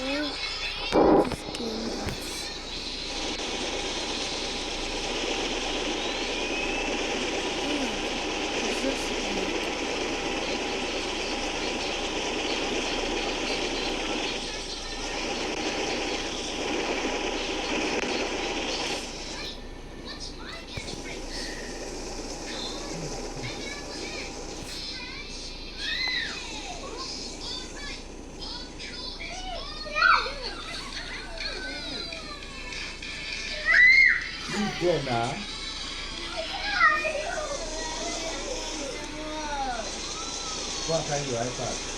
Well, this game does. It's just Jenna, qua cái gì vậy Phật?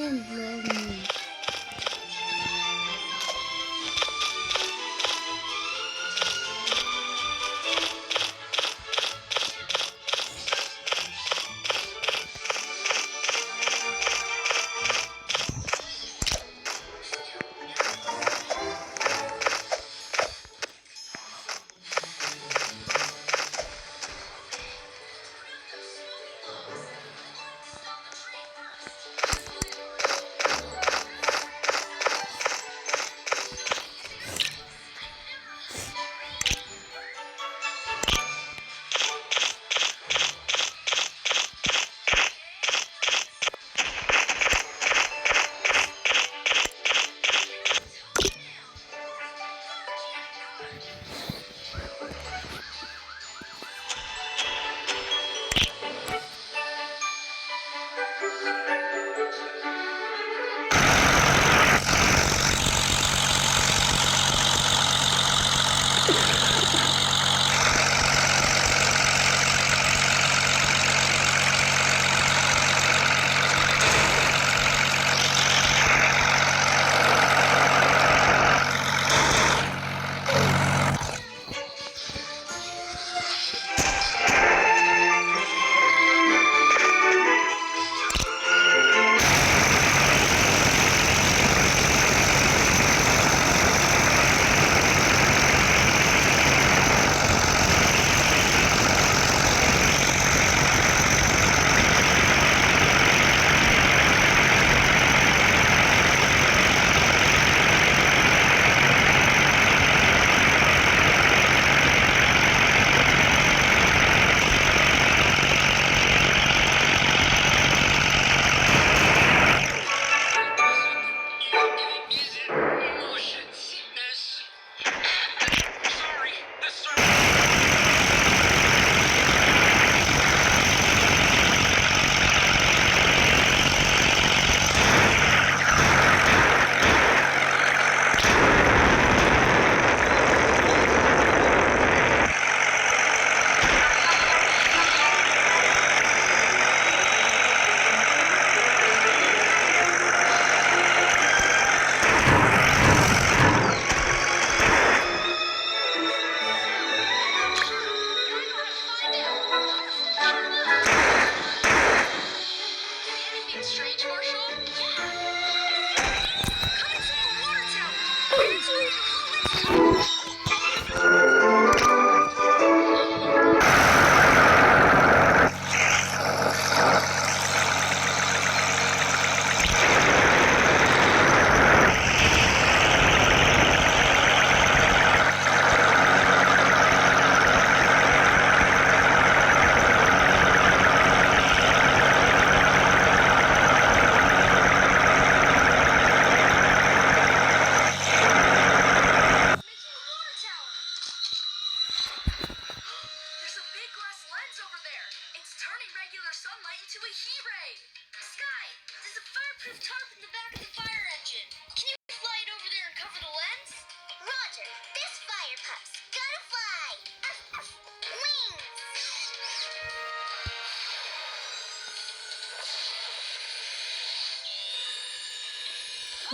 lovely. something strange, Marshall? Yeah! Coming from the water tower!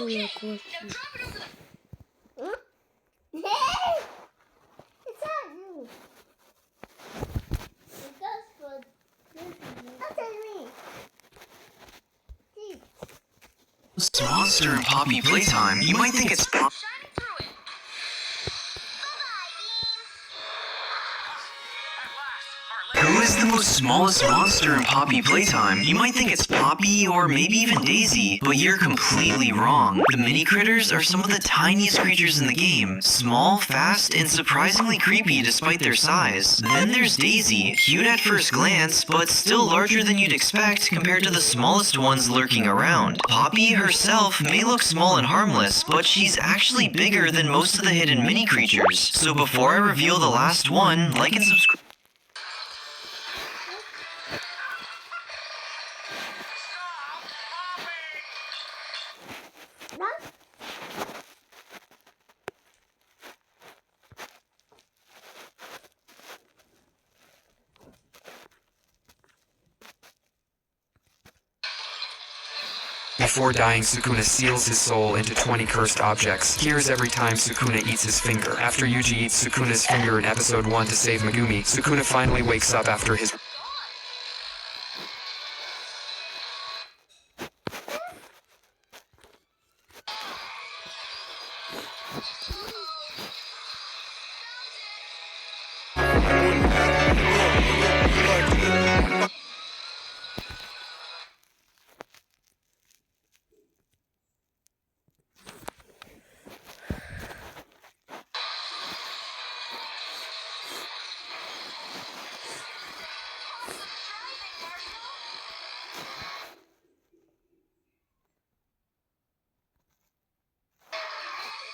Ой, кошки. Monster and Poppy playtime. You might think it's Shining through it. Who is the most smallest monster in Poppy playtime? You might think it's Poppy or maybe even Daisy, but you're completely wrong. The mini critters are some of the tiniest creatures in the game. Small, fast, and surprisingly creepy despite their size. Then there's Daisy, cute at first glance, but still larger than you'd expect compared to the smallest ones lurking around. Poppy herself may look small and harmless, but she's actually bigger than most of the hidden mini creatures. So before I reveal the last one, like and subscribe. Before dying, Sukuna seals his soul into 20 cursed objects. Hears every time Sukuna eats his finger. After Yuji eats Sukuna's finger in episode 1 to save Megumi, Sukuna finally wakes up after his...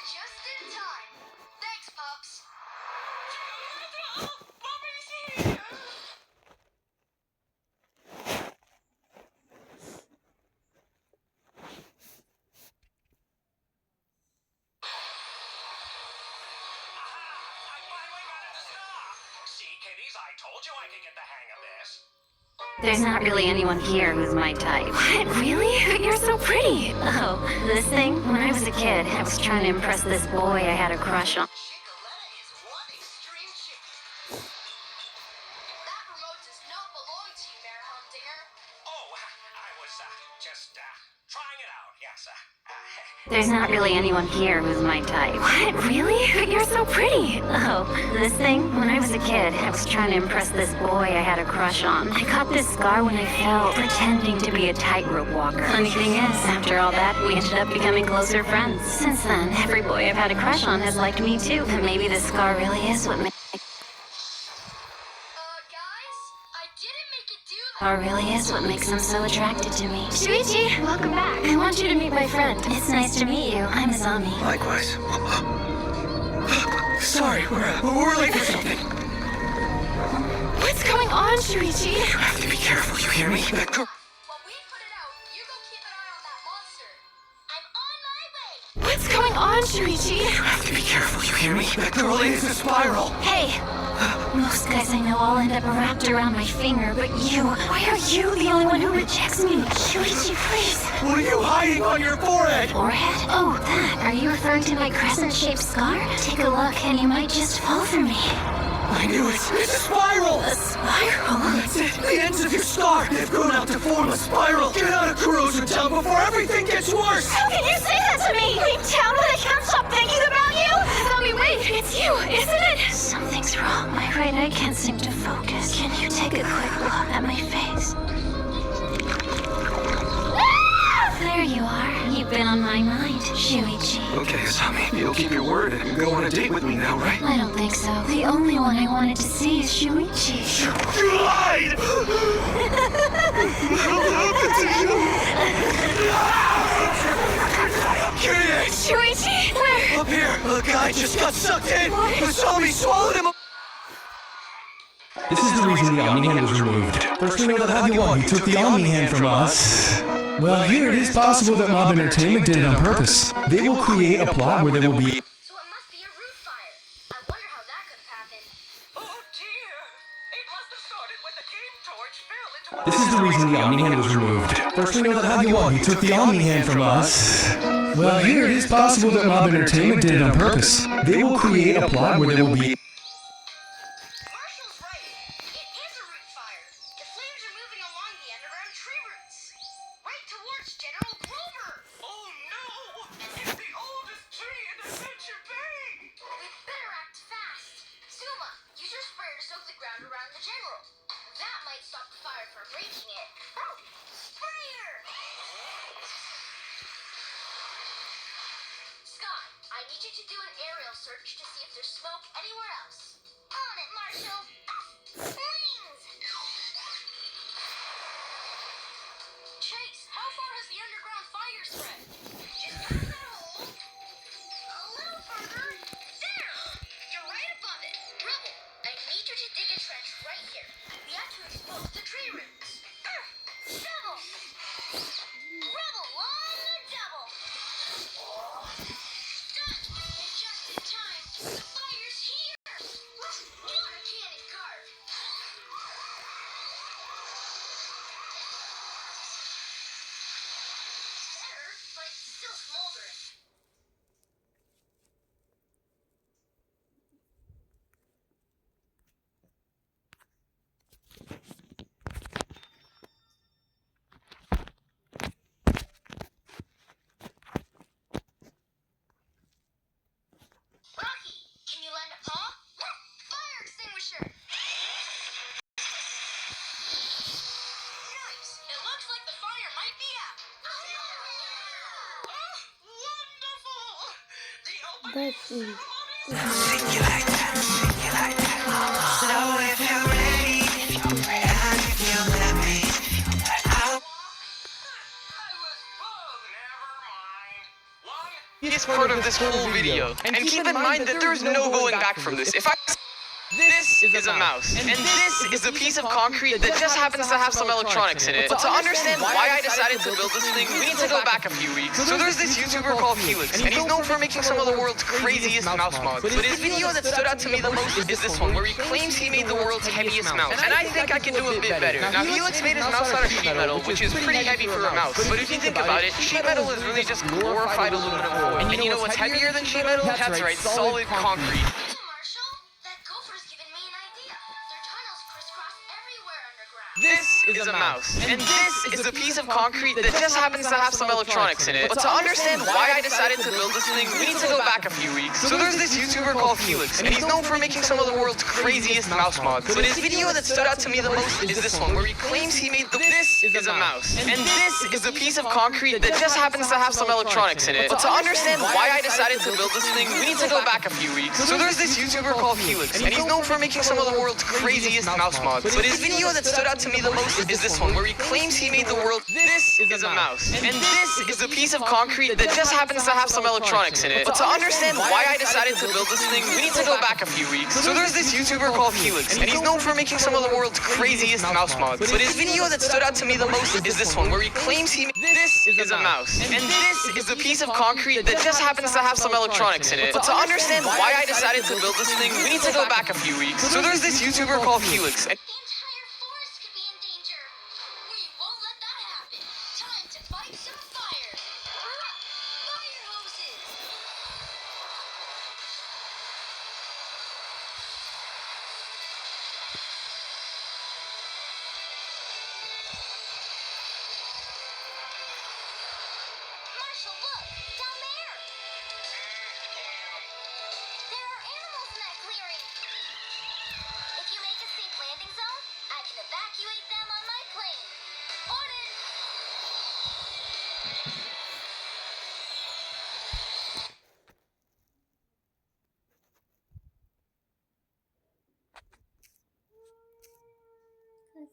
Just in time. Thanks, Pops. See, kiddies, I told you I could get the hang of this. There's not really anyone here who's my type. What? Really? You're so pretty. Oh, this thing? When I was a kid, I was trying to impress this boy I had a crush on. Chicoletta is one extreme chicken. That remote does not belong to you, Mayor Humdinger. Oh, I was just trying it out, yes. There's not really anyone here who's my type. What? Really? You're so pretty. Oh, this thing? When I was a kid, I was trying to impress this boy I had a crush on. I got this scar when I fell, pretending to be a tightrope walker. Funny thing is, after all that, we ended up becoming closer friends. Since then, every boy I've had a crush on has liked me too. And maybe this scar really is what makes... Guys, I didn't make it do that. Scar really is what makes him so attracted to me. Shuichi, welcome back. I want you to meet my friend. It's nice to meet you. I'm Azami. Likewise. Sorry, we're late for something. What's going on, Shuichi? You have to be careful, you hear me? While we put it out, you go keep an eye on that monster. I'm on my way. What's going on, Shuichi? You have to be careful, you hear me? That girl is a spiral. Hey! Most guys I know all end up wrapped around my finger, but you... Why are you the only one who rejects me? Shuichi, please! What are you hiding on your forehead? Forehead? Oh, that. Are you referring to my crescent-shaped scar? Take a look, and you might just fall for me. I knew it! It's a spiral! A spiral? That's it! The ends of your scar! They've grown out to form a spiral! Get out of Kurozu Town before everything gets worse! How can you say that to me? Leave town when I can't stop thinking about you? Tommy, wait, it's you, isn't it? Something's wrong. My right eye can't seem to focus. Can you take a quick look at my face? There you are. You've been on my mind, Shuichi. Okay, Asami, you'll keep your word and go on a date with me now, right? I don't think so. The only one I wanted to see is Shuichi. You lied! Kirie! Shuichi, where? Up here! A guy just got sucked in! Asami swallowed him! This is the reason the Omni Hand was removed. First we know that Hagiwagi took the Omni Hand from us. Well, here it is possible that Mob Entertainment did it on purpose. They will create a plot where there will be... So it must be a root fire. I wonder how that could have happened. Oh dear! It must have started when the Game Torch fell into a... This is the reason the Omni Hand was removed. First we know that Hagiwagi took the Omni Hand from us. Well, here it is possible that Mob Entertainment did it on purpose. They will create a plot where there will be... Marshall's right. It is a root fire. The flames are moving along the underground tree roots. Right towards General Grover. Oh no! It's the oldest tree in Adventure Bay! We better act fast. Suma, use your sprayer to soak the ground around the general. That might stop the fire from reaching it. Oh, sprayer! Scott, I need you to do an aerial search to see if there's smoke anywhere else. On it, Marshall. Wings! Chase, how far has the underground fire spread? Just past that hole. A little further. There! You're right above it. Rubble, I need you to dig a trench right here. We have to expose the tree roots. Shovel! Rubble on the double! Done! And just in time. The fire's here! Water cannon cart! Better, but it's still smoldering. Rocky, can you lend a paw? Fire extinguisher! Nice! It looks like the fire might be out. Oh, wonderful! The opening That's ceremony is I was full. Never mind. One. It's part of this whole video. And keep in mind that there's no going back from this. If I... This is a mouse, and this is a piece of concrete that just happens to have some electronics in it. But to understand why I decided to build this thing, we need to go back a few weeks. So there's this YouTuber called Helix, and he's known for making some of the world's craziest mouse mods. But his video that stood out to me the most is this one, where he claims he made the world's heaviest mouse. And I think I can do a bit better. Now, Helix made his mouse out of sheet metal, which is pretty heavy for a mouse. But if you think about it, sheet metal is really just glorified aluminum foil. And you know what's heavier than sheet metal? That's right, solid concrete. Hey, Marshall, that gopher's given me an idea. Their tunnels crisscross everywhere underground. This is a mouse, and this is a piece of concrete that just happens to have some electronics in it. But to understand why I decided to build this thing, we need to go back a few weeks. So there's this YouTuber called Helix, and he's known for making some of the world's craziest mouse mods. But his video that stood out to me the most is this one, where he claims he made the... This is a mouse, and this is a piece of concrete that just happens to have some electronics in it. But to understand why I decided to build this thing, we need to go back a few weeks. So there's this YouTuber called Helix, and he's known for making some of the world's craziest mouse mods. But his video that stood out to me the most is this one, where he claims he made the world... This is a mouse, and this is a piece of concrete that just happens to have some electronics in it. But to understand why I decided to build this thing, we need to go back a few weeks. So there's this YouTuber called Helix, and he's known for making some of the world's craziest mouse mods. But his video that stood out to me the most is this one, where he claims he made... This is a mouse, and this is a piece of concrete that just happens to have some electronics in it. But to understand why I decided to build this thing, we need to go back a few weeks. So there's this YouTuber called Helix, and... The entire forest could be in danger. We won't let that happen. Time to fight some fire. Fire hoses. Because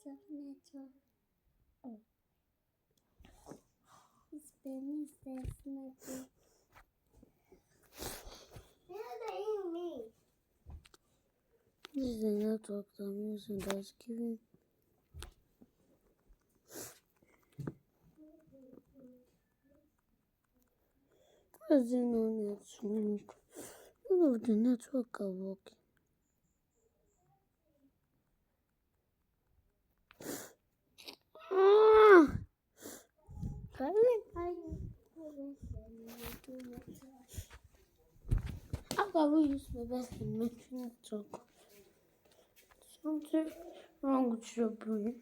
of network. It's been this network. This is the network that I'm using that's giving. Where's the no network? All of the network are working. How can we use my best to make network? Something wrong with your brain.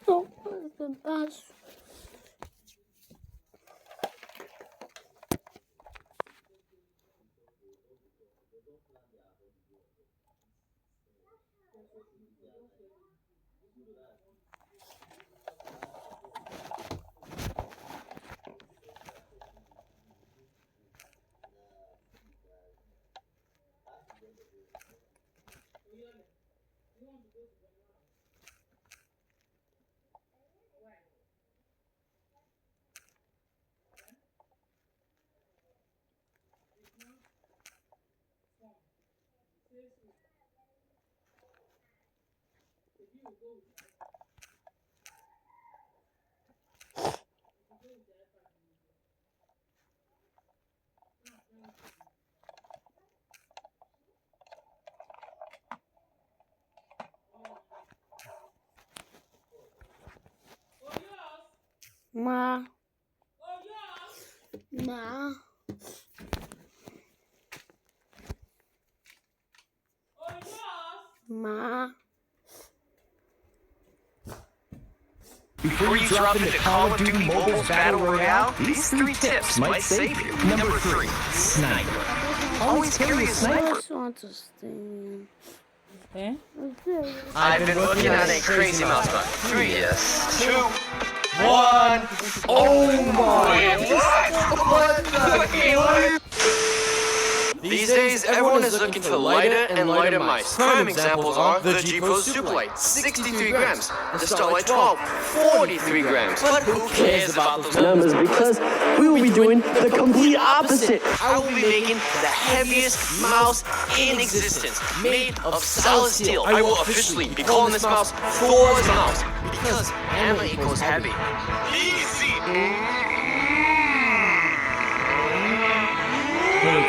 Oh, where's the bus? Ma. Ma. Ma. Before you drop into Call of Duty Mobile's Battle Royale, these 3 tips might save you. Number 3, sniper. Always carry a I sniper. just want to stay in. I've been looking at a crazy mouse button. 3, yes. 2, 1. Oh my! What the? These days, everyone is looking for lighter and lighter mice. Prime examples are the GeForce Superlight, 63 grams, the Starlight 12, 43 grams. But who cares about those numbers? Because we will be doing the complete opposite. I will be making the heaviest mouse in existence, made of solid steel. I will officially be calling this mouse Thor's mouse, because hammer equals heavy. Easy!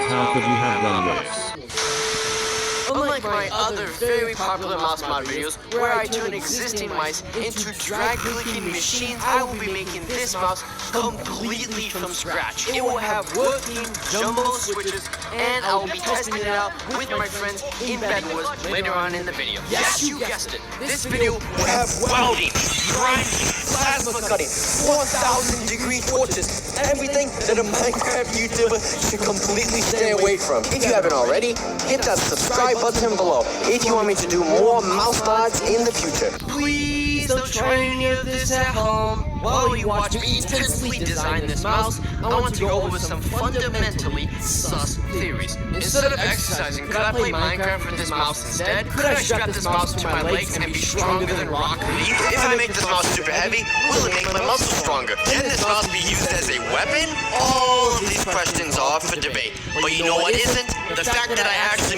How could you have done this? Unlike my other very popular mouse mod videos, where I turn existing mice into drag-clicking machines, I will be making this mouse completely from scratch. It will have working jumbo switches, and I will be testing it out with my friends in Bedwars later on in the video. Yes, you guessed it. This video will have welding, grinding, plasma cutting, 4,000-degree torches, everything that a Minecraft YouTuber should completely stay away from. If you haven't already, hit that subscribe button below if you want me to do more mouse mods in the future. Please don't try any of this at home. While you watch me intensely design this mouse, I want to go over some fundamentally sus theories. Instead of exercising, could I play Minecraft with this mouse instead? Could I strap this mouse to my legs and be stronger than Rock Lee? If I make this mouse super heavy, will it make my muscles stronger? Can this mouse be used as a weapon? All of these questions are up for debate. But you know what isn't? The fact that I actually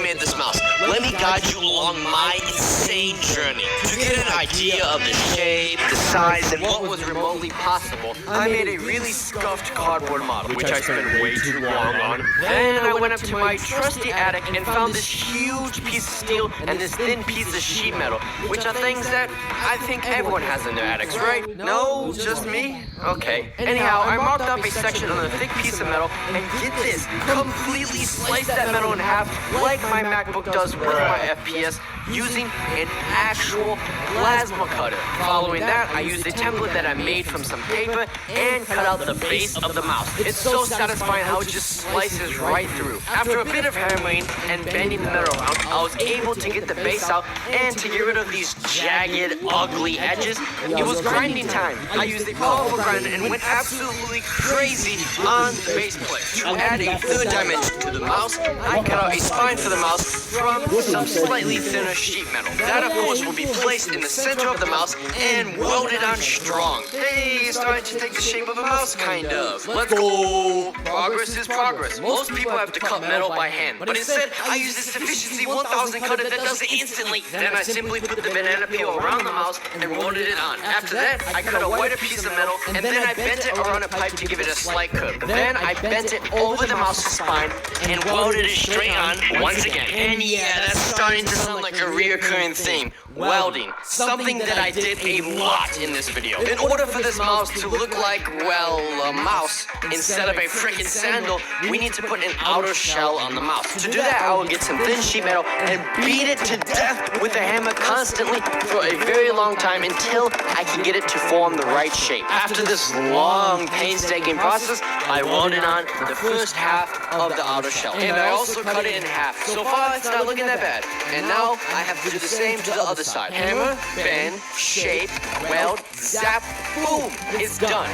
guide you along my insane journey. To get an idea of the shape, the size, and what was remotely possible, I made a really scuffed cardboard model, which I spent way too long on. Then I went up to my trusty attic and found this huge piece of steel and this thin piece of sheet metal, which are things that I think everyone has in their attics, right? No, just me? Okay. Anyhow, I marked up a section on a thick piece of metal, and get this, completely sliced that metal in half like my MacBook does with my FPS, using an actual plasma cutter. Following that, I used a template that I made from some paper and cut out the base of the mouse. It's so satisfying how it just slices right through. After a bit of hammering and bending the metal around, I was able to get the base out and to get rid of these jagged, ugly edges. It was grinding time. I used a powerful grinder and went absolutely crazy on the base plate. To add a third dimension to the mouse, I cut out a spine for the mouse from some slightly thinner sheet metal. That, of course, will be placed in the center of the mouse and welded on strong. Hey, it's starting to take the shape of a mouse, kind of. Let's go! Progress is progress. Most people have to cut metal by hand, but instead, I use this Efficiency 1000 cutter that does it instantly. Then I simply put the banana peel around the mouse and welded it on. After that, I cut a wider piece of metal, and then I bent it around a pipe to give it a slight curve. Then I bent it over the mouse's spine and welded it straight on once again. And yeah, that's starting to sound like a reoccurring theme. Welding. Something that I did a lot in this video. In order for this mouse to look like, well, a mouse, instead of a frickin' sandal, we need to put an outer shell on the mouse. To do that, I will get some thin sheet metal and beat it to death with a hammer constantly for a very long time until I can get it to form the right shape. After this long, painstaking process, I welded on the first half of the outer shell. And I also cut it in half. So far, it's not looking that bad. And now, I have to do the same to the other side. Hammer, bend, shape, weld, zap, boom, it's done.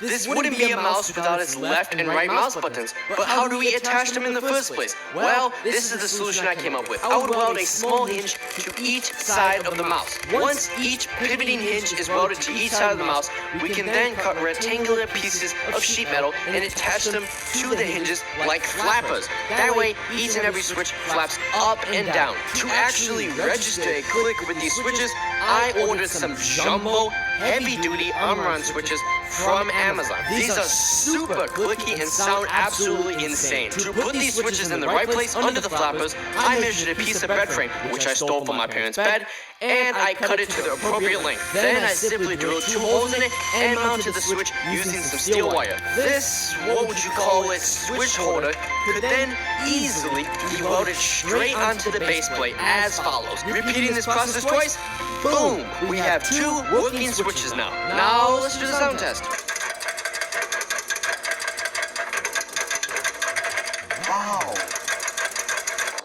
This wouldn't be a mouse without its left and right mouse buttons, but how do we attach them in the first place? Well, this is the solution I came up with. I would weld a small hinge to each side of the mouse. Once each pivoting hinge is welded to each side of the mouse, we can then cut rectangular pieces of sheet metal and attach them to the hinges like flappers. That way, each and every switch flaps up and down. To actually register a click with these switches, I ordered some jumbo, heavy-duty Omron switches from Amazon. These are super clicky and sound absolutely insane. To put these switches in the right place under the flappers, I measured a piece of bed frame, which I stole from my parents' bed, and I cut it to the appropriate length. Then I simply drilled 2 holes in it and mounted the switch using some steel wire. This, what would you call it, switch holder, could then easily be welded straight onto the base plate as follows. Repeating this process twice, boom! We have 2 working switches now. Now let's do the sound test. Wow.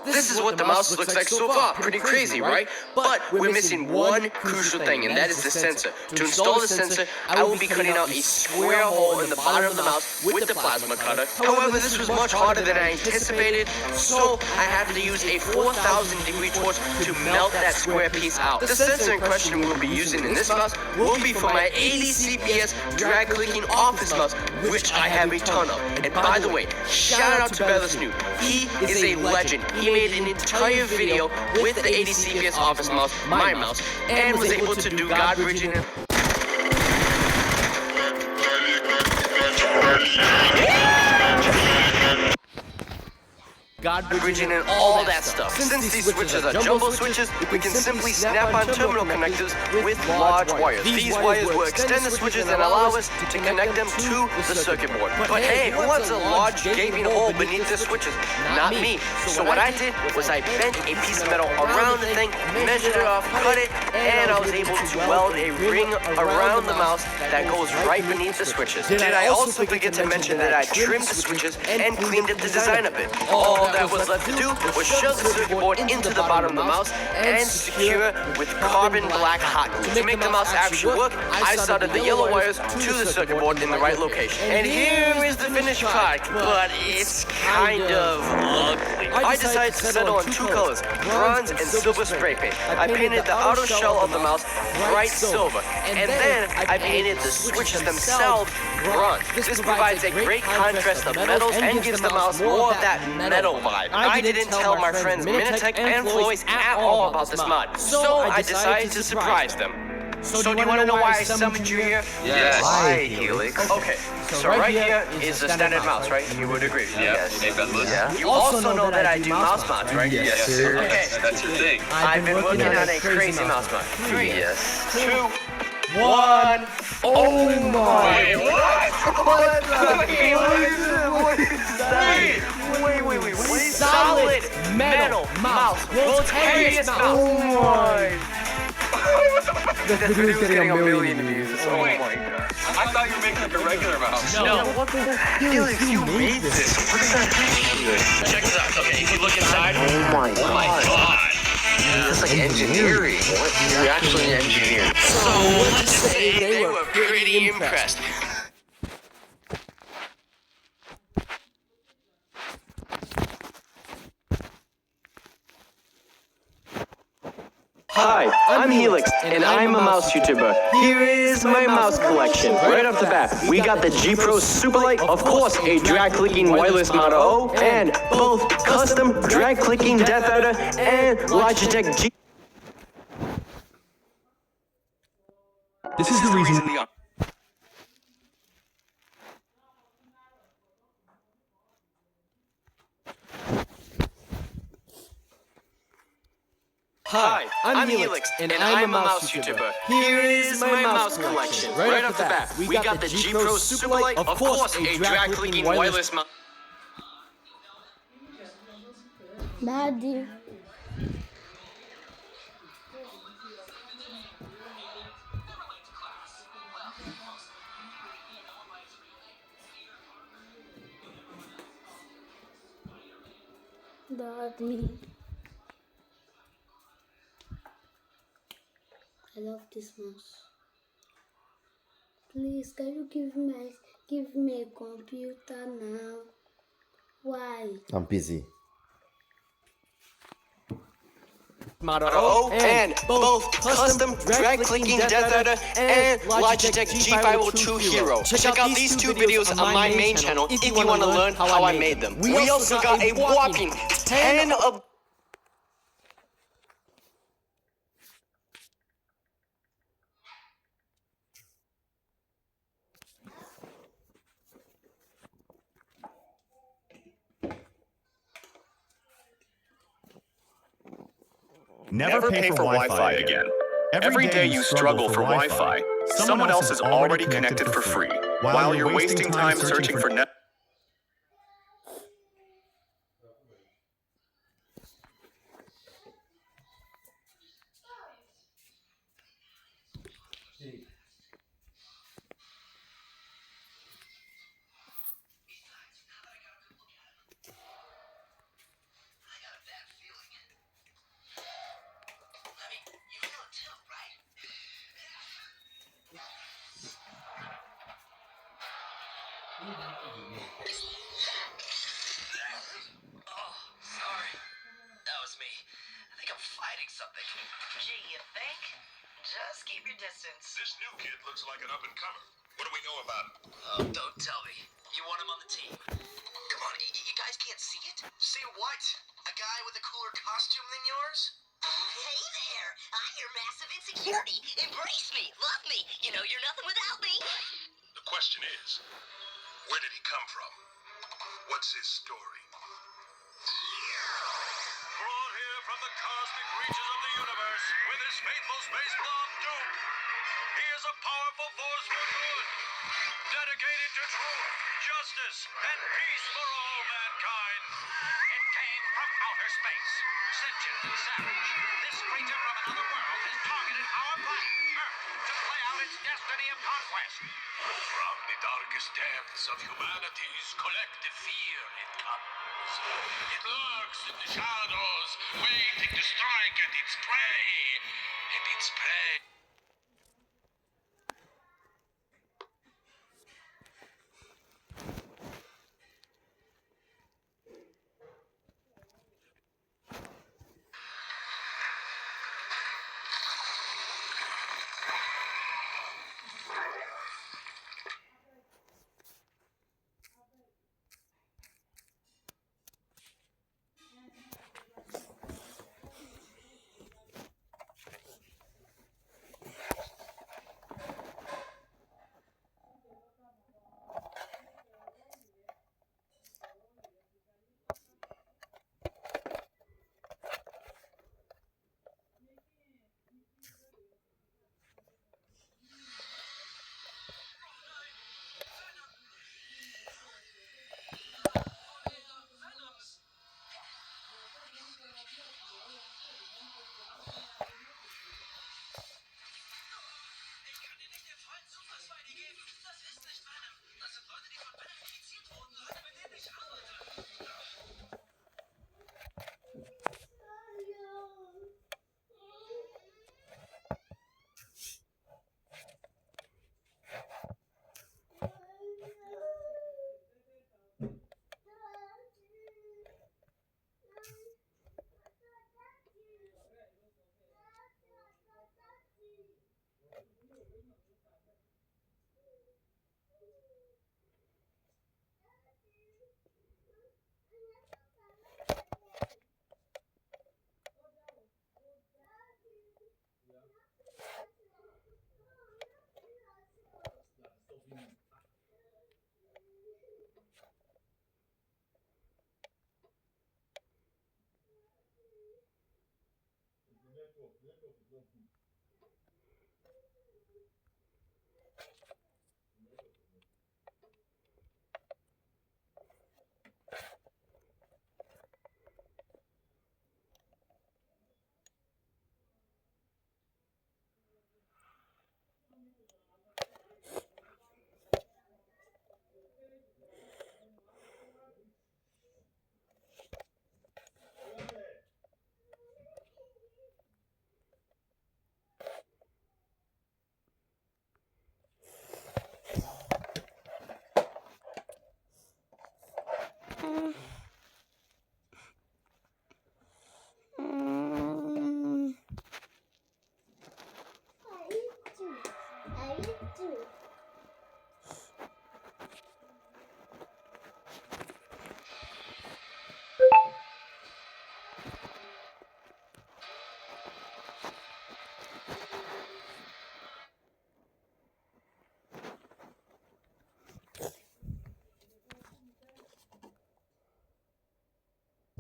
This is what the mouse looks like so far. Pretty crazy, right? But we're missing one crucial thing, and that is the sensor. To install the sensor, I will be cutting out a square hole in the bottom of the mouse with the plasma cutter. However, this was much harder than I anticipated, so I had to use a 4,000-degree torch to melt that square piece out. The sensor in question we'll be using in this mouse will be for my 80 CPS drag-clicking office mouse, which I have a ton of. And by the way, shout out to Bella Snoop. He is a legend. He made an entire video with the 80 CPS office mouse, my mouse, and was able to do God bridging and bridging and all that stuff. Since these switches are jumbo switches, we can simply snap on terminal connectors with large wires. These wires will extend the switches and allow us to connect them to the circuit board. But hey, who wants a large gaping hole beneath the switches? Not me. So what I did was I bent a piece of metal around the thing, measured it off, cut it, and I was able to weld a ring around the mouse that goes right beneath the switches. Did I also forget to mention that I trimmed the switches and cleaned up the design a bit? Oh, that was left to do was shove the circuit board into the bottom of the mouse and secure with carbon black hot glue. To make the mouse actually work, I soldered the yellow wires to the circuit board in the right location. And here is the finished product, but it's kind of ugly. I decided to settle on two colors, bronze and silver spray paint. I painted the outer shell of the mouse bright silver, and then I painted the switches themselves bronze. This provides a great contrast of metals and gives the mouse more of that metal vibe. I didn't tell my friends Minitech and Floyce at all about this mod, so I decided to surprise them. So do you want to know why I summoned you here? Yes. Why, Helix? Okay, so right here is the standard mouse, right? You would agree? Yes. Yeah. You also know that I do mouse mods, right? Yes, sir. Okay. That's your thing. I've been working on a crazy mouse mod. 3, 2, 1. Oh my! Wait, what? Wait. Solid metal mouse. World's heaviest mouse. Oh my! This video's getting a million views. Oh my god. I thought you were making like a regular mouse. No. What the heck? Felix, you made this. What is that? Check this out. Okay, if you look inside. Oh my god. It's like engineering. What? You're actually an engineer. So, let's say they were pretty impressed. Hi, I'm Helix, and I'm a mouse YouTuber. Here is my mouse collection. Right off the bat, we got the G Pro Superlight, of course, a drag-clicking wireless Moto O, and both custom drag-clicking Death Adder and Logitech G. This is the reason. Hi, I'm Helix, and I'm a mouse YouTuber. Here is my mouse collection. Right off the bat, we got the G Pro Superlight, of course, a drag-clicking wireless mouse. Daddy. Daddy. I love this mouse. Please, can you give me a computer now? Why? I'm busy. Moto O, and both custom drag-clicking Death Adder and Logitech G502 Hero. Check out these two videos on my main channel if you want to learn how I made them. We also got a whopping 10 of... Never pay for Wi-Fi again. Every day you struggle for Wi-Fi, someone else is already connected for free, while you're wasting time searching for net. Just keep your distance. This new kid looks like an up-and-comer. What do we know about him? Oh, don't tell me. You want him on the team? Come on, you guys can't see it? See what? A guy with a cooler costume than yours? Hey there! I'm your massive insecurity. Embrace me, love me. You know you're nothing without me. The question is, where did he come from? What's his story? Brought here from the cosmic reaches of the universe with his faithful space blob Doom. He is a powerful force for good, dedicated to truth, justice, and peace for all mankind. It came from outer space. Sentient and savage. This creature from another world has targeted our planet, Earth, to play out its destiny of conquest. From the darkest depths of humanity's collective fear it comes. It lurks in the shadows, waiting to strike at its prey. And its prey.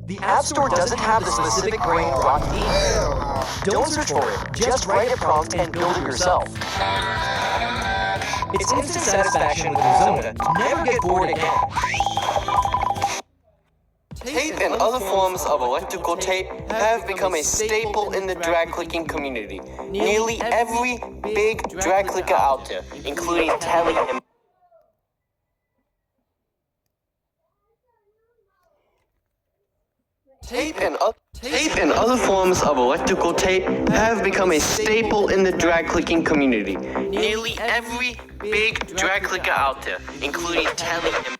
The App Store doesn't have the specific brain Grok needs. Don't search for it. Just write a prompt and build it yourself. It's instant satisfaction with Arizona. Never get bored again. Tape and other forms of electrical tape have become a staple in the drag clicking community. Nearly every big drag clicker out there, including Telly and Tape and other forms of electrical tape have become a staple in the drag clicking community. Nearly every big drag clicker out there, including Telly and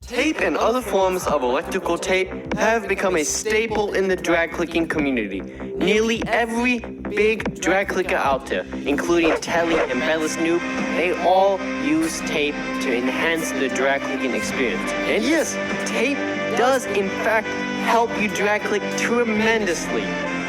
Tape and other forms of electrical tape have become a staple in the drag clicking community. Nearly every big drag clicker out there, including Telly and Bellis Noob, they all use tape to enhance the drag clicking experience. And yes, tape does in fact help you drag click tremendously.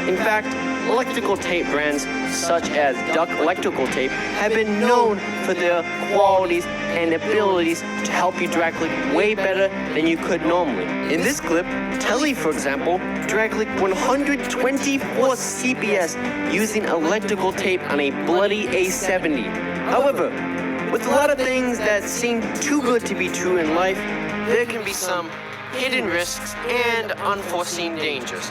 In fact, electrical tape brands such as Duck Electrical Tape have been known for their qualities and abilities to help you drag click way better than you could normally. In this clip, Telly, for example, drag clicked 124 CPS using electrical tape on a bloody A70. However, with a lot of things that seem too good to be true in life, there can be some hidden risks, and unforeseen dangers.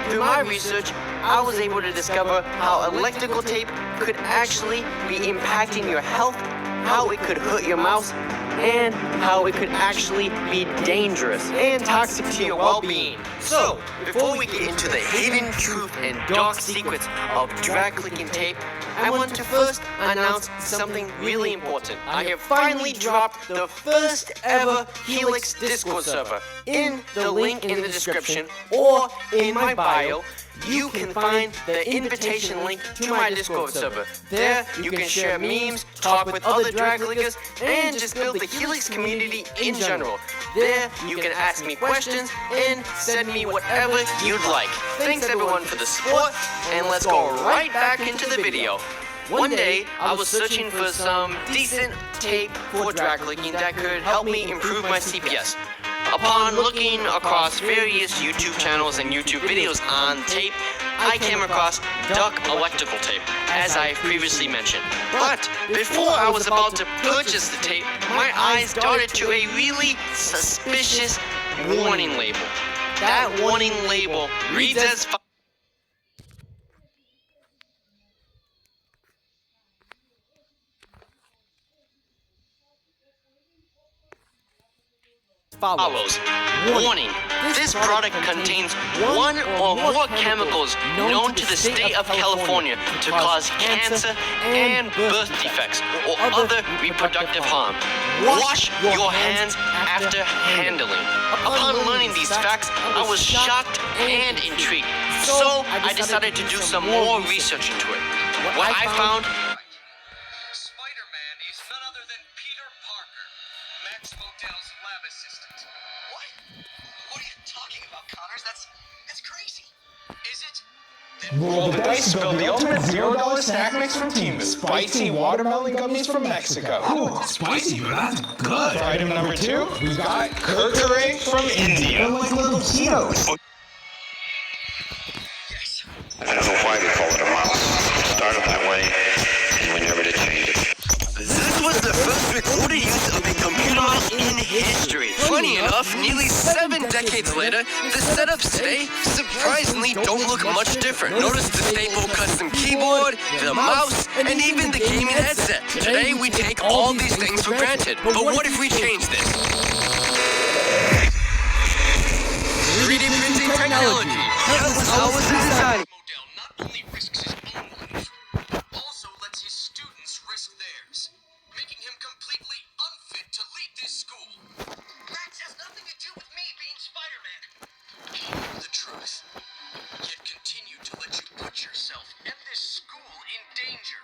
Through my research, I was able to discover how electrical tape could actually be impacting your health, how it could hurt your mouse, and how it could actually be dangerous and toxic to your well-being. So, before we get into the hidden truth and dark secrets of drag clicking tape, I want to first announce something really important. I have finally dropped the first ever Helix Discord server. In the link in the description or in my bio, you can find the invitation link to my Discord server. There, you can share memes, talk with other drag clickers, and just build the Helix community in general. There, you can ask me questions and send me whatever you'd like. Thanks everyone for the support, and let's go right back into the video. One day, I was searching for some decent tape for drag clicking that could help me improve my CPS. Upon looking across various YouTube channels and YouTube videos on tape, I came across Duck Electrical Tape, as I previously mentioned. But before I was about to purchase the tape, my eyes darted to a really suspicious warning label. That warning label reads as follows. Warning, this product contains one or more chemicals known to the state of California to cause cancer and birth defects or other reproductive harm. Wash your hands after handling. Upon learning these facts, I was shocked and intrigued, so I decided to do some more research into it. What I found... Spider-Man is none other than Peter Parker, Max Modell's lab assistant. What? What are you talking about, Connors? That's crazy. Is it? Roll the dice to build the ultimate $0 snack mix from Team, the spicy watermelon gummies from Mexico. Ooh, spicy, but that's good. For item number 2, we got Kurkure from India. They're like little Cheetos. Yes. I don't know why they call it a mouse. Started that way, and we never did change it. This was the first recorded use of a computer mouse in history. Funny enough, nearly 7 decades later, the setups today surprisingly don't look much different. Notice the staple custom keyboard, the mouse, and even the gaming headset. Today, we take all these things for granted. But what if we change this? 3D printing technology. That was how it was designed. Modell not only risks his own life, also lets his students risk theirs, making him completely unfit to lead this school. Max has nothing to do with me being Spider-Man. He knew the truth, yet continued to let you put yourself and this school in danger.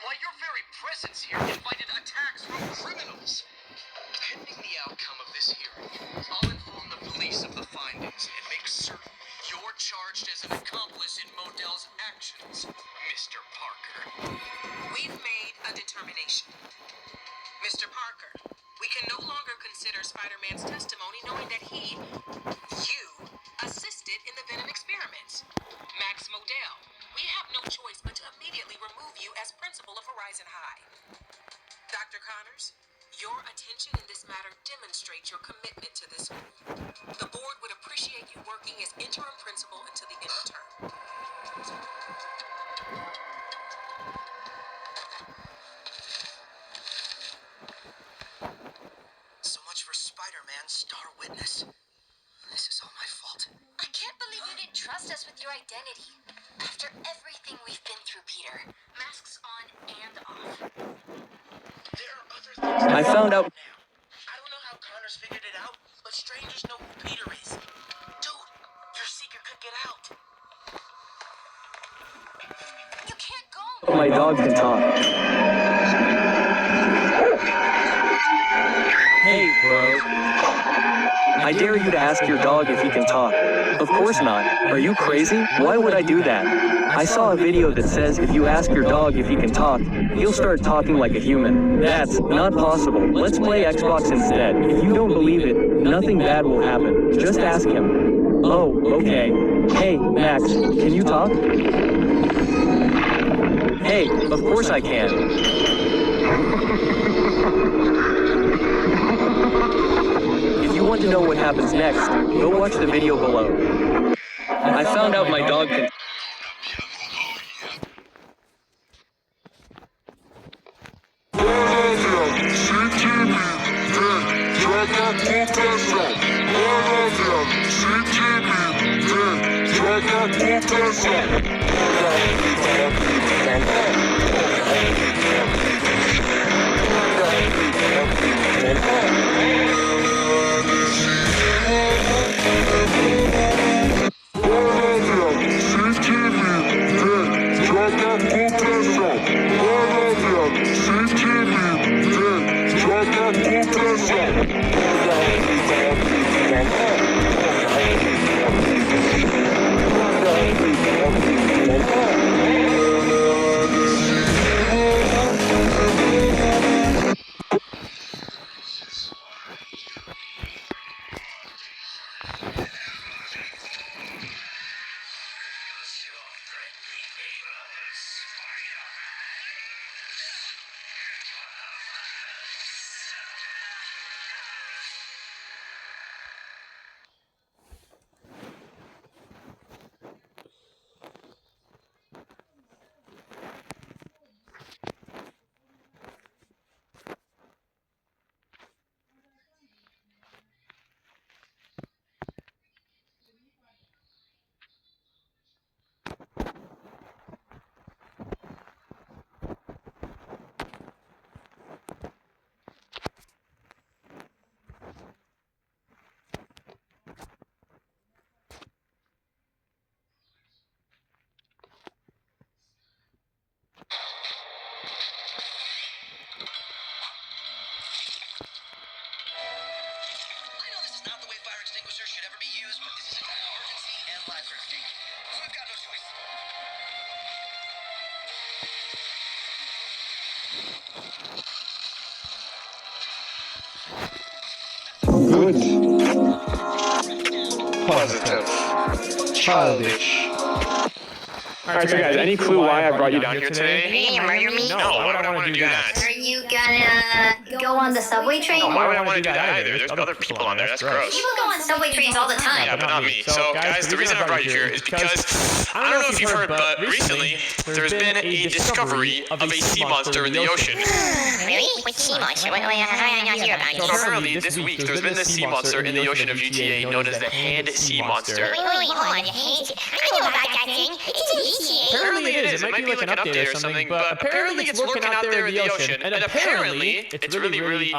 Why, your very presence here invited attacks from criminals. Pending the outcome of this hearing, I'll inform the police of the findings and make certain you're charged as an accomplice in Modell's actions, Mr. Parker. We've made a determination. Mr. Parker, we can no longer consider Spider-Man's testimony knowing that you, assisted in the Venom experiments. Max Modell, we have no choice but to immediately remove you as principal of Horizon High. Dr. Connors, your attention in this matter demonstrates your commitment to this school. The board would appreciate you working as interim principal until the end of term. So much for Spider-Man's star witness. This is all my fault. I can't believe you didn't trust us with your identity. After everything we've been through, Peter. Masks on and off. There are other things I found out. I don't know how Connors figured it out, but strangers know who Peter is. Dude, your secret could get out. You can't go. My dog can talk. Hey, bro. I dare you to ask your dog if he can talk. Of course not. Are you crazy? Why would I do that? I saw a video that says if you ask your dog if he can talk, he'll start talking like a human. That's not possible. Let's play Xbox instead. If you don't believe it, nothing bad will happen. Just ask him. Oh, okay. Hey, Max, can you talk? Hey, of course I can. If you you want to know what happens next, go watch the video below. I found out my dog can... Good. Positive. Childish. Alright, so guys, any clue why I brought you down here today? Hey, murder me? No, why would I want to do that? Are you gonna go on the subway train? No, why would I want to do that either? There's other people on there, that's gross. People go on subway trains all the time. Yeah, but not me. So, guys, the reason I brought you here is because, I don't know if you've heard, but recently, there's been a discovery of a sea monster in the ocean. Really? Which sea monster? How did I not hear about it? So apparently, this week, there's been this sea monster in the ocean of GTA known as the Hand Sea Monster. Wait, hold on. I know about that thing. It's in GTA. Apparently it is. It might be like an update or something, but apparently it's lurking out there in the ocean, and apparently it's really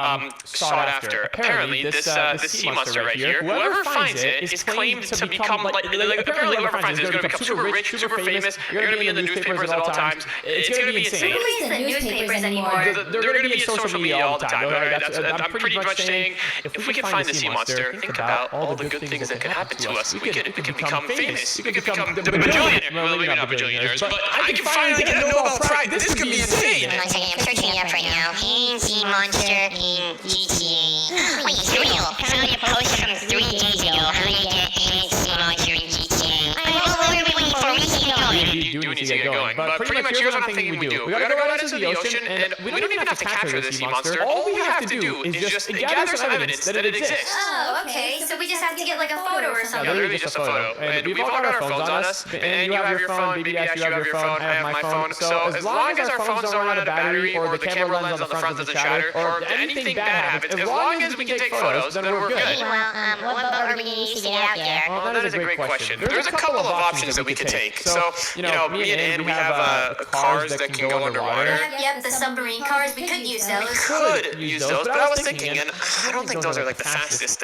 sought after. Apparently this sea monster right here, whoever finds it is claimed to become like apparently whoever finds it is going to become super rich, super famous. You're going to be in the newspapers at all times. It's going to be insane. Who reads the newspapers anymore? They're going to be in social media all the time. I'm pretty much saying if we can find the sea monster, think about all the good things that could happen to us. We could become famous. We could become the bajillionaire. Well, maybe not bajillionaires, but I can finally get a Nobel Prize. This could be insane. One second, I'm searching it up right now. Hand Sea Monster in GTA. Wait, it's real. Found a post from 3 days ago. How to get Hand Sea Monster in GTA. I'm literally waiting for me to get going. You do need to get going, but pretty much here's what I'm thinking we do. We gotta go out into the ocean, and we don't even have to capture the sea monster. All we have to do is just gather some evidence that it exists. Oh, okay. So we just have to get like a photo or something. Yeah, literally just a photo. And we've all got our phones on us, and you have your phone, BBS, you have your phone, I have my phone. So as long as our phones don't run out of battery, or the camera lens on the front doesn't shatter, or anything bad happens, as long as we can take photos, then we're good. Well, what boat are we going to use to get out there? Well, that is a great question. There's a couple of options that we could take. So, you know, me and Ann, we have cars that can go underwater. Yep, the submarine cars. We could use those. We could use those, but I was thinking, and I don't think those are like the fastest.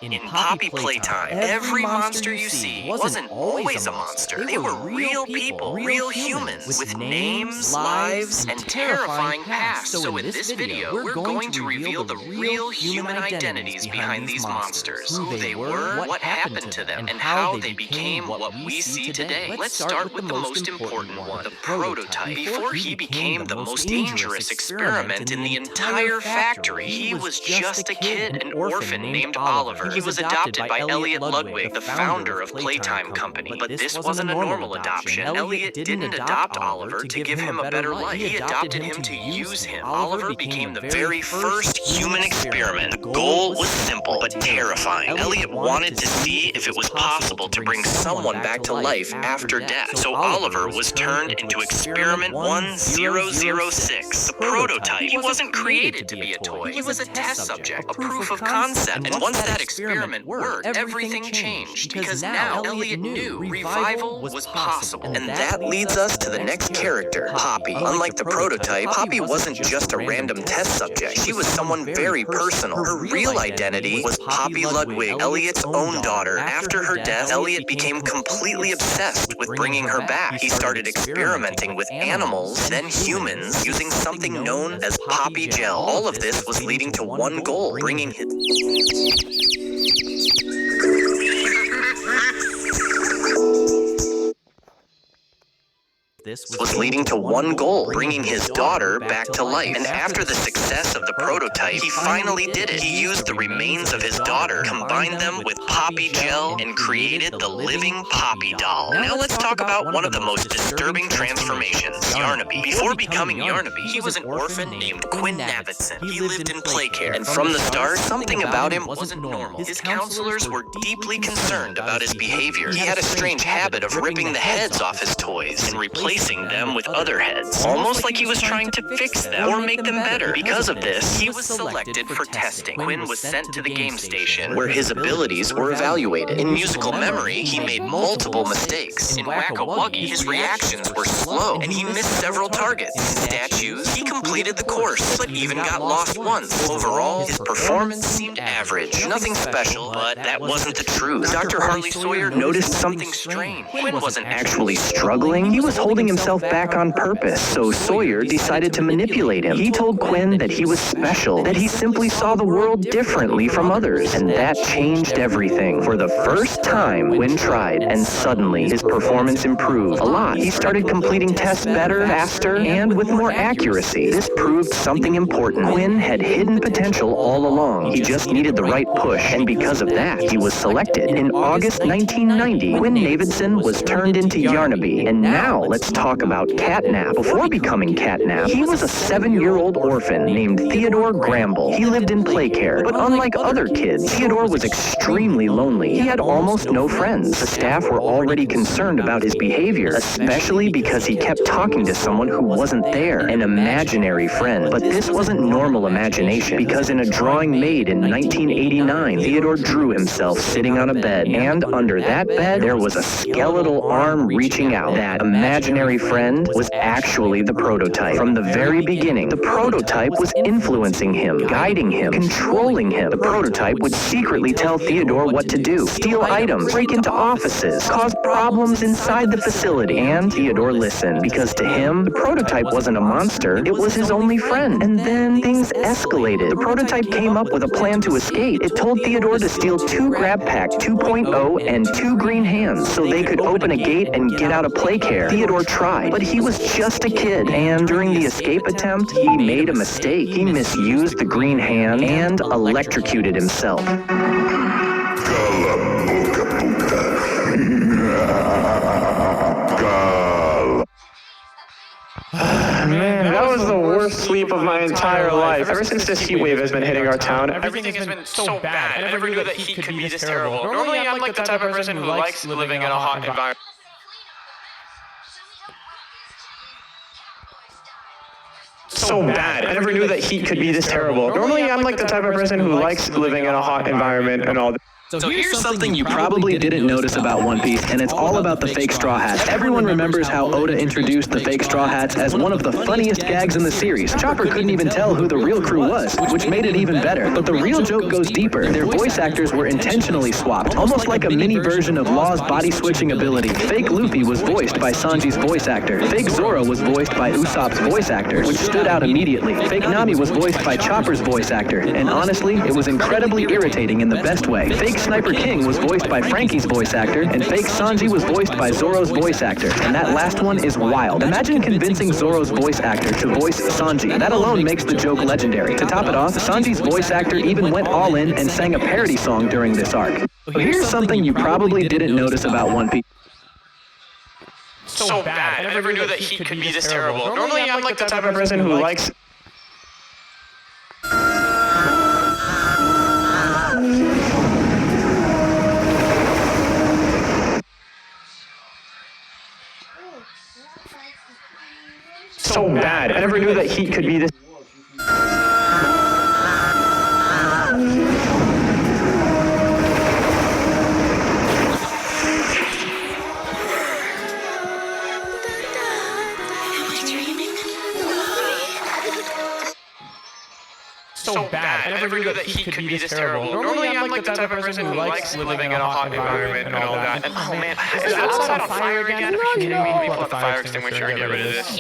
In Poppy Playtime, every monster you see wasn't always a monster. They were real people, real humans, with names, lives, and terrifying pasts. So in this video, we're going to reveal the real human identities behind these monsters. Who they were, what happened to them, and how they became what we see today. Let's start with the most important one, the prototype. Before he became the most dangerous experiment in the entire factory, he was just a kid, an orphan named Oliver. He was adopted by Elliot Ludwig, the founder of Playtime Company. But this wasn't a normal adoption. Elliot didn't adopt Oliver to give him a better life. He adopted him to use him. Oliver became the very first human experiment. The goal was simple, but terrifying. Elliot wanted to see if it was possible to bring someone back to life after death. So Oliver was turned into Experiment 1006, the prototype. He wasn't created to be a toy. He was a test subject, a proof of concept. And once that experiment worked, everything changed. Because now Elliot knew revival was possible. And that leads us to the next character, Poppy. Unlike the prototype, Poppy wasn't just a random test subject. She was someone very personal. Her real identity was Poppy Ludwig, Elliot's own daughter. After her death, Elliot became completely obsessed with bringing her back. He started experimenting with animals, then humans, using something known as Poppy Gel. All of this was leading to one goal, bringing his... This was leading to one goal, bringing his daughter back to life. And after the success of the prototype, he finally did it. He used the remains of his daughter, combined them with Poppy Gel, and created the living Poppy doll. Now let's talk about one of the most disturbing transformations, Yarnaby. Before becoming Yarnaby, he was an orphan named Quinn Navidson. He lived in play care, and from the start, something about him wasn't normal. His counselors were deeply concerned about his behavior. He had a strange habit of ripping the heads off his toys and replacing them with other heads, almost like he was trying to fix them or make them better. Because of this, he was selected for testing. Quinn was sent to the game station, where his abilities were evaluated. In musical memory, he made multiple mistakes. In Whack-A-Wuggy, his reactions were slow, and he missed several targets. In Statues, he completed the course, but even got lost once. Overall, his performance seemed average. Nothing special, but that wasn't the truth. Dr. Harley Sawyer noticed something strange. Quinn wasn't actually struggling. He was holding himself back on purpose, so Sawyer decided to manipulate him. He told Quinn that he was special, that he simply saw the world differently from others, and that changed everything. For the first time, Quinn tried, and suddenly his performance improved a lot. He started completing tests better, faster, and with more accuracy. This proved something important. Quinn had hidden potential all along. He just needed the right push, and because of that, he was selected. In August 1990, Quinn Navidson was turned into Yarnaby, and now let's talk about Catnap. Before becoming Catnap, he was a 7-year-old orphan named Theodore Gramble. He lived in play care, but unlike other kids, Theodore was extremely lonely. He had almost no friends. The staff were already concerned about his behavior, especially because he kept talking to someone who wasn't there, an imaginary friend. But this wasn't normal imagination, because in a drawing made in 1989, Theodore drew himself sitting on a bed, and under that bed, there was a skeletal arm reaching out. That imaginary friend was actually the prototype. From the very beginning, the prototype was influencing him, guiding him, controlling him. The prototype would secretly tell Theodore what to do, steal items, break into offices, cause problems inside the facility. And Theodore listened, because to him, the prototype wasn't a monster, it was his only friend. And then things escalated. The prototype came up with a plan to escape. It told Theodore to steal 2 Grab Pack 2.0 and 2 green hands so they could open a gate and get out of play care. Theodore tried, but he was just a kid, and during the escape attempt, he made a mistake. He misused the green hand and electrocuted himself. Man, that was the worst sleep of my entire life. Ever since this heat wave has been hitting our town, everything has been so bad. I never knew that heat could be this terrible. Normally, I'm like the type of person who likes living in a hot environment. So bad. I never knew that heat could be this terrible. Normally, I'm like the type of person who likes living in a hot environment and all that. So here's something you probably didn't notice about One Piece, and it's all about the fake Straw Hats. Everyone remembers how Oda introduced the fake Straw Hats as one of the funniest gags in the series. Chopper couldn't even tell who the real crew was, which made it even better. But the real joke goes deeper. Their voice actors were intentionally swapped, almost like a mini version of Law's body switching ability. Fake Luffy was voiced by Sanji's voice actor. Fake Zoro was voiced by Usopp's voice actor, which stood out immediately. Fake Nami was voiced by Chopper's voice actor, and honestly, it was incredibly irritating in the best way. Fake Sniper King was voiced by Frankie's voice actor, and fake Sanji was voiced by Zoro's voice actor. And that last one is wild. Imagine convincing Zoro's voice actor to voice Sanji. That alone makes the joke legendary. To top it off, Sanji's voice actor even went all in and sang a parody song during this arc. But here's something you probably didn't notice about One Piece. So bad. I never knew that he could be this terrible. Normally, I'm like the type of person who likes. So bad. I never knew that he could be this. So bad. I never knew that he could be this terrible. Normally, I'm like the type of person who likes living in a hot environment and all that. And oh man, is it outside on fire again? Are you kidding me? Let me pull out the fire extinguisher and get rid of this.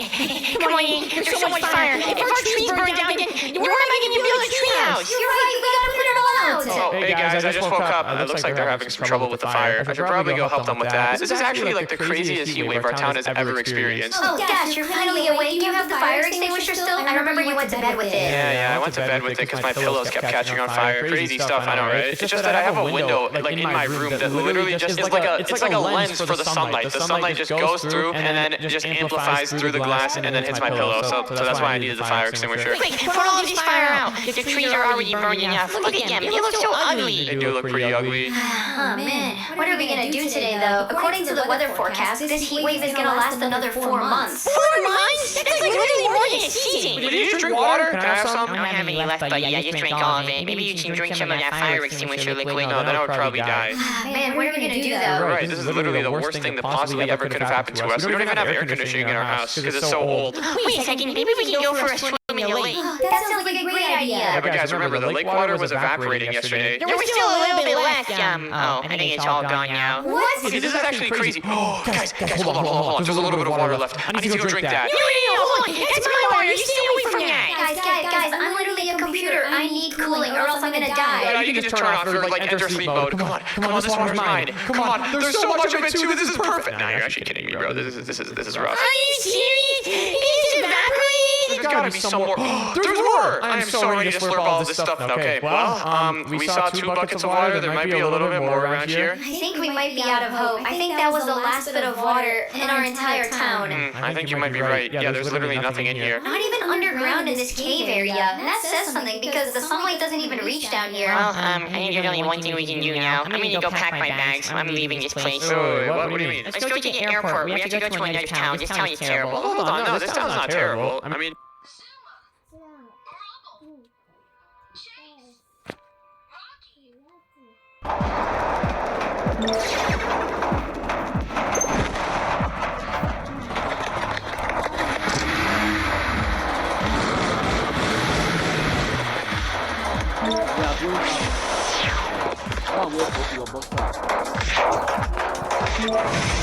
Come on, there's so much fire. If our trees burn down, then we're not going to build a treehouse. You're right, we gotta put it all out. Oh, hey guys, I just woke up. It looks like they're having some trouble with the fire. I should probably go help them with that. This is actually like the craziest heat wave our town has ever experienced. Oh gosh, you're finally awake. You have the fire extinguisher still? I remember you went to bed with it. Yeah, I went to bed with it because my pillows kept catching on fire. Crazy stuff, I know, right? It's just that I have a window like in my room that literally just is like a lens for the sunlight. The sunlight just goes through and then it just amplifies through the glass and then hits my pillow. So that's why I needed the fire extinguisher. Quick, put all of this fire out. The trees are already burning up. Look at them. They look so ugly. They do look pretty ugly. Oh man, what are we gonna do today though? According to the weather forecast, this heat wave is gonna last another 4 months. 4 months? That's like literally more than a season. Did you just drink water? Can I have some? I don't have any left, but yeah, I just drank all of it. Maybe you can drink some of that fire extinguisher liquid. No, then I would probably die. Man, what are we gonna do though? Right, this is literally the worst thing that possibly ever could have happened to us. We don't even have air conditioning in our house because it's so old. Wait a second, maybe we can go for a swim in the lake. That sounds like a great idea. Yeah, but guys, remember, the lake water was evaporating yesterday. There was still a little bit left. I think it's all gone now. What? Okay, this is actually crazy. Oh, guys, hold on. There's a little bit of water left. I need to go drink that. No, hold on. That's my water. You stay away from that. Guys, I'm literally a computer. I need cooling or else I'm gonna die. Yeah, you can just turn off or like enter sleep mode. Come on, this water's mine. Come on, there's so much of it too. This is perfect. Nah, you're actually kidding me, bro. This is rough. Are you serious? It's evaporating? There's gotta be some more. There's more! I am so ready to slurp all this stuff. Okay, well, we saw 2 buckets of water. There might be a little bit more around here. I think we might be out of hope. I think that was the last bit of water in our entire town. I think you might be right. Yeah, there's literally nothing in here. Not even underground in this cave area. And that says something because the sunlight doesn't even reach down here. Well, I think there's only one thing we can do now. I'm gonna go pack my bags. I'm leaving this place. Wait, what do you mean? Let's go to the airport. We have to go to another town. This town is terrible. Hold on, no, this town's not terrible. I mean... Yeah,